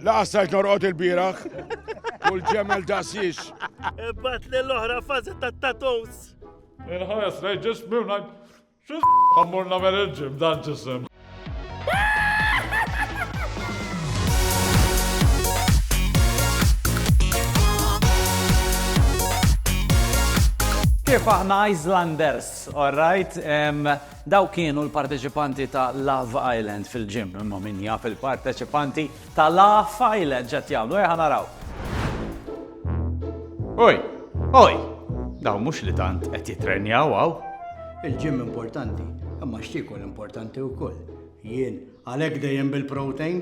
La sajt norqod il-biraħ. Kull ġemel daqsix. Bat li l-oħra fazi ta' tatus. Inħares rej ġismi u najt. Xis ħammur namel il-ġim dan ġism. Kif aħna Islanders, all right? Daw kienu l-parteċipanti ta' Love Island fil-ġim, imma min jaf il-parteċipanti ta' Love Island ġat jagħmlu naraw. Oj, daw mhux li tant qed jitrenjaw hawn. Il-ġim importanti, imma x'tikol importanti wkoll. Jien għalhekk dejjem bil-protein.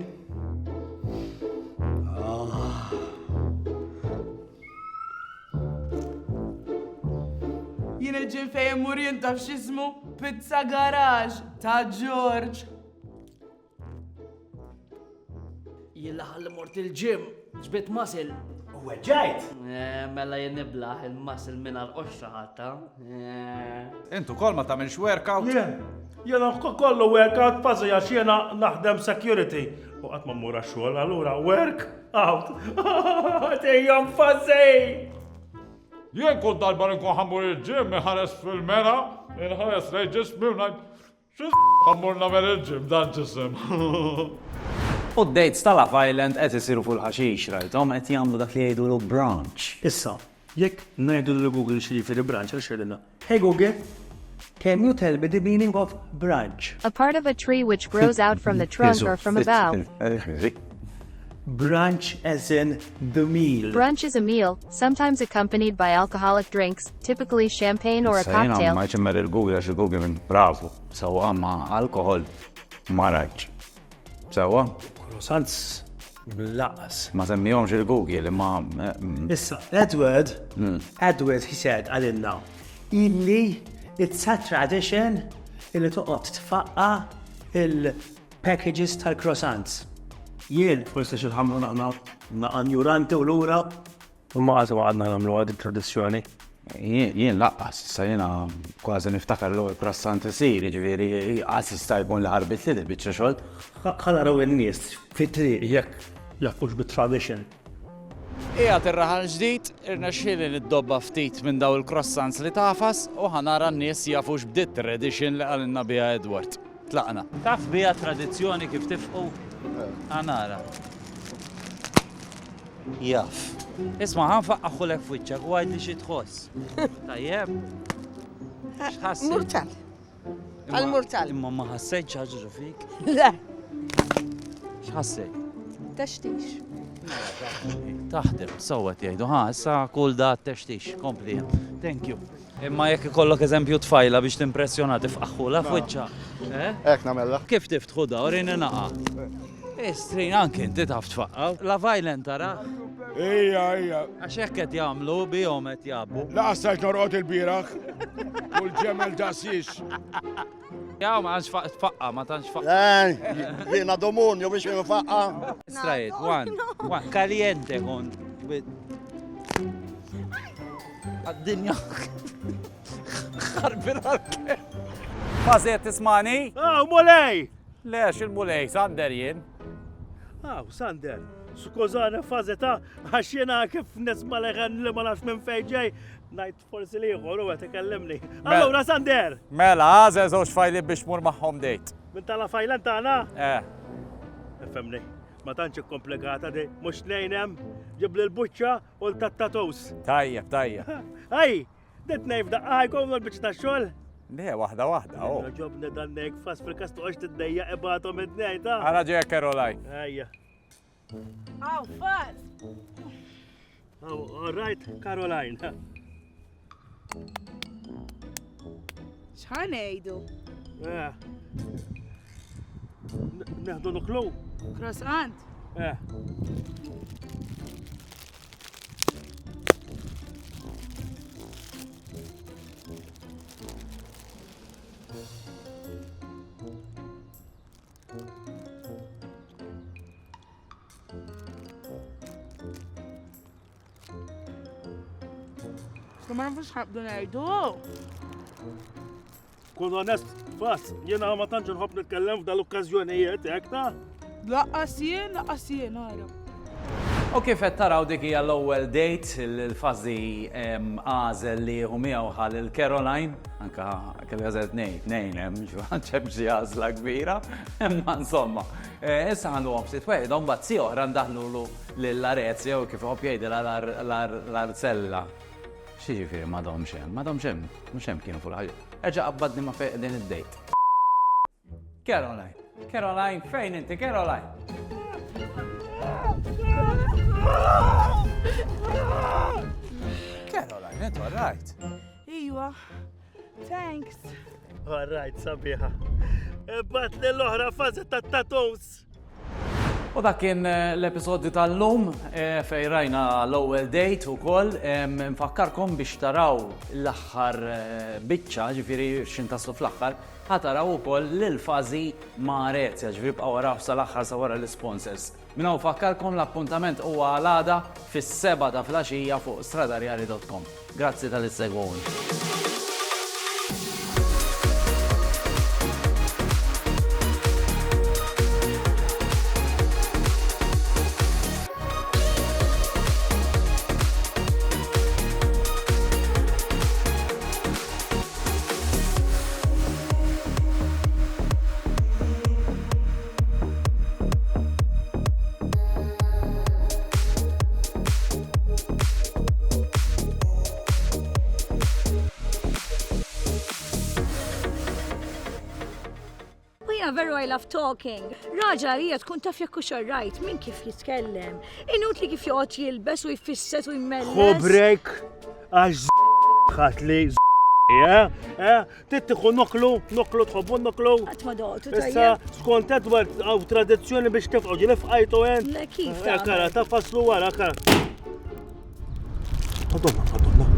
Jien il-ġim fejn murin taf x'ismu Pizza Garage ta' George. Jien laħal mort il-ġim, ġbit masil. U weġġajt! Mela jien niblaħ il-masil minn għal-qoxra ħatta. Intu kol ma tagħmilx workout? Jena kollu workout fazi għax jena naħdem security. U għatma mura xogħol, allura work out. Tejjom fazi! Jien kont darba nkun ħammur il-ġim inħares fil-mera, inħares rej ġismi u najt. Xis ħammur namel il-ġim dan ġism. U d-dates ta' Love Island qed isiru fuq il-ħaxix, rajthom qed jagħmlu dak li jgħidu brunch. Issa, jekk ngħidu l Google xi jifiri branch għal xedina. Hey Google, can you tell me the meaning of branch? A part of a tree which grows out from the trunk or from a bough. Branch as in the meal. Brunch is a meal, sometimes accompanied by alcoholic drinks, typically champagne or a cocktail. Ma ċemmer il-Google għax il-Google minn bravu. Sawa ma alkohol ma rajċ. Sawa? Croissants laqas. Ma semmijomx il-Google imma. Issa, Edward, he said għalinna, illi it's a tradition illi toqgħod tfaqqa il-packages tal-croissants. Jien, forse xilħamlu naqan juranti u l-ura. U ma għazu għadna namlu għad il-tradizjoni. Jien laqqas, sa jena kważi niftakar l-għol croissant siri, ġiviri, għasista jkun l-ħarbit li bieċa xol. Għala raw n-nies, fit-tri, jek jaffux bit-tradition. Ija terraħal ġdijt, irna xili nid-dobba ftit minn daw il-croissants li tafas u ħanara n-nies jaffux b'dit tradition li għalinna bija Edward. Tlaqna. Taf bija tradizjoni kif tifqu? Għanara. Jaff. Isma, ħanfaqqaħu lek f'wiċċak u għajd li xi tħoss. Tajjeb. X'ħassejt? Murtal. Għal-murtal. Imma ma ħassejtx ħaġa fik? Le, X'ħassejt? taxtix. Taħdem, sawet jgħidu, issa kull da t-teċtix, kompli. Thank you. Imma jekk ikollok eżempju tfajla biex timpressjona tifqaħħula f'wiċċa. Ek namella. Kif tiftħu da, urini naqa. Istrin anki inti taf tfaqqa. Love Island tara. Ija. Għax hekk qed jagħmlu bihom qed jabbu. La sajt norqod il-biraħ. Kull ġemel daqsix. Jaw ma tantx tfaqqa, ma tantx tfaqqa. Jiena domunju biex nfaqqa. Straight, one. Caliente kon. Għad-dinja. Ħarbir għal-kem. Fażet tismani? Mulej! Lex il-mulej, Sander jien. Sander, skużani fazeta, għax jena kif nisma leħan li ma nafx minn fejġej, najt forsi li jħor u għet ikellimni. Allora, Sander! Mela, għazel zoċ fajli biex mur maħħom dejt. Min tala fajlan tana? Femni. Ma tantx komplikata di, mux nejnem, ġibli l-buċċa u l-tattatus. Tajjeb. Aj, dit nejfda, għajkom l-bicċ ta' xol? Le, wahda, Ġobni dannek fas fil-kastu għax t-dejja ibatom id-nej, ta' Għana ġeja Karolaj. Ejja. Fas! All right, Caroline. X'ħan ejdu? Neħdu nuklu. Croissant? Ma nafux ħabdu ngħidu. Kun onest, fas, jena ma tantx nħobb nitkellem f'dal-okkażjonijiet, hekk ta' Laqqas jien, ara. U kif qed taraw dik hija l-ewwel date il-fażi għażel li hu miegħu ħal il-Caroline, anke kelli għażelt nejn hemm ċemm xi għażla kbira, imma insomma. Issa għandu opsit weħed, u mbagħad si oħra ndaħlu lill-Arezzi jew kif hop jgħidilha l-Arzella. Xi ġifieri m'għadhomx hemm, mhux hemm kienu fuq il-ħajja. Erġa' qabbadni ma' fejn din id-date. Caroline, fejn inti Caroline? Caroline, intu all-right. Iwa, thanks. All right, sabiħa. Bat l-oħra fażi tat-tattoos. U dak kien l-episodju tal-lum fej rajna l-ewwel date ukoll. Nfakkarkom biex taraw l-aħħar biċċa, ġifieri x'intaslu fl-aħħar, ħataraw ukoll l-fażi ma' Arezja, ġifieri bqgħu waraw sal-aħħar sa wara l-sponsors. Minna fakkarkom l-appuntament huwa għal-għada fis-7 ta' filgħaxija fuq stradarjari.com. Grazzi tal-issegwuni. Veru I love talking. Raġa hija tkun taf jekk hux right min kif jitkellem. Inut li kif joqgħod jilbes u jfisset u jmelles. Ħu break għax ħatli tittiħu noklu tħobbu noklu. Qatt ma doqtu Issa tajjeb. skont Edward għaw tradizzjoni biex tefqgħu ġi nefqajtu Le kif tagħmel? Kara ta' faslu wara kara. Madonna.